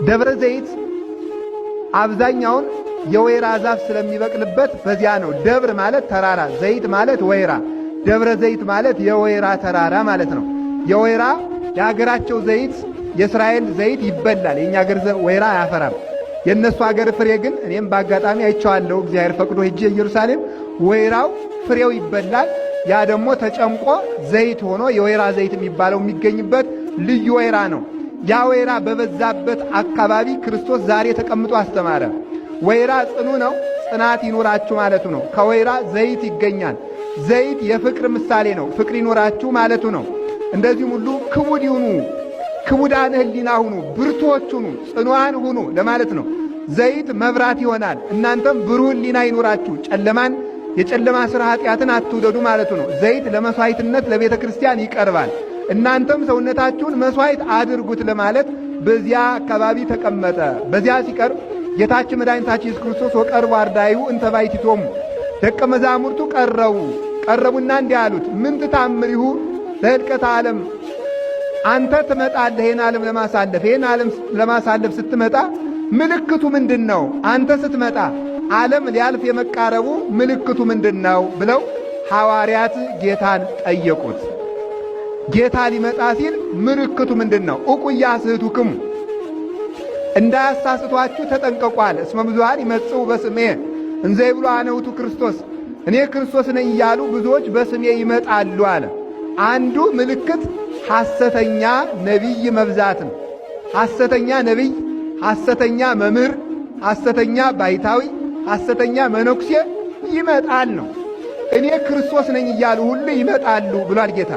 ደብረ ዘይት አብዛኛውን የወይራ ዛፍ ስለሚበቅልበት በዚያ ነው። ደብር ማለት ተራራ፣ ዘይት ማለት ወይራ። ደብረ ዘይት ማለት የወይራ ተራራ ማለት ነው። የወይራ የሀገራቸው ዘይት የእስራኤል ዘይት ይበላል። የኛ ሀገር ወይራ አያፈራም። የእነሱ ሀገር ፍሬ ግን እኔም በአጋጣሚ አይቼዋለሁ። እግዚአብሔር ፈቅዶ ሄጄ ኢየሩሳሌም ወይራው ፍሬው ይበላል። ያ ደግሞ ተጨምቆ ዘይት ሆኖ የወይራ ዘይት የሚባለው የሚገኝበት ልዩ ወይራ ነው። ያ ወይራ በበዛበት አካባቢ ክርስቶስ ዛሬ ተቀምጦ አስተማረ። ወይራ ጽኑ ነው፣ ጽናት ይኖራችሁ ማለቱ ነው። ከወይራ ዘይት ይገኛል። ዘይት የፍቅር ምሳሌ ነው። ፍቅር ይኖራችሁ ማለቱ ነው። እንደዚሁም ሁሉ ክቡድ ይሁኑ፣ ክቡዳን ሕሊና ሁኑ፣ ብርቶች ሁኑ፣ ጽኑዓን ሁኑ ለማለት ነው። ዘይት መብራት ይሆናል። እናንተም ብሩህ ሕሊና ይኖራችሁ፣ ጨለማን የጨለማ ሥራ ኃጢአትን አትውደዱ ማለቱ ነው። ዘይት ለመሥዋዕትነት ለቤተ ክርስቲያን ይቀርባል። እናንተም ሰውነታችሁን መሥዋዕት አድርጉት ለማለት በዚያ አካባቢ ተቀመጠ። በዚያ ሲቀርብ ጌታችን መድኃኒታችን ኢየሱስ ክርስቶስ ወቀርቡ አርዳኢሁ እንተ ባሕቲቶሙ፣ ደቀ መዛሙርቱ ቀረቡና እንዲህ አሉት፣ ምን ትታምሪሁ ለሕልቀተ ዓለም፣ አንተ ትመጣለህ ይህን ዓለም ለማሳለፍ። ይህን ዓለም ለማሳለፍ ስትመጣ ምልክቱ ምንድን ነው? አንተ ስትመጣ ዓለም ሊያልፍ የመቃረቡ ምልክቱ ምንድን ነው ብለው ሐዋርያት ጌታን ጠየቁት። ጌታ ሊመጣ ሲል ምልክቱ ምንድን ነው? እቁያ ስሕቱክሙ፣ እንዳያሳስቷችሁ ተጠንቀቁ አለ። እስመ ብዙኃን ይመጽኡ በስሜ እንዘ ይብሉ አነ ውእቱ ክርስቶስ፣ እኔ ክርስቶስ ነኝ እያሉ ብዙዎች በስሜ ይመጣሉ አለ። አንዱ ምልክት ሐሰተኛ ነቢይ መብዛት ነው። ሐሰተኛ ነቢይ፣ ሐሰተኛ መምህር፣ ሐሰተኛ ባይታዊ፣ ሐሰተኛ መነኩሴ ይመጣል ነው። እኔ ክርስቶስ ነኝ እያሉ ሁሉ ይመጣሉ ብሏል ጌታ።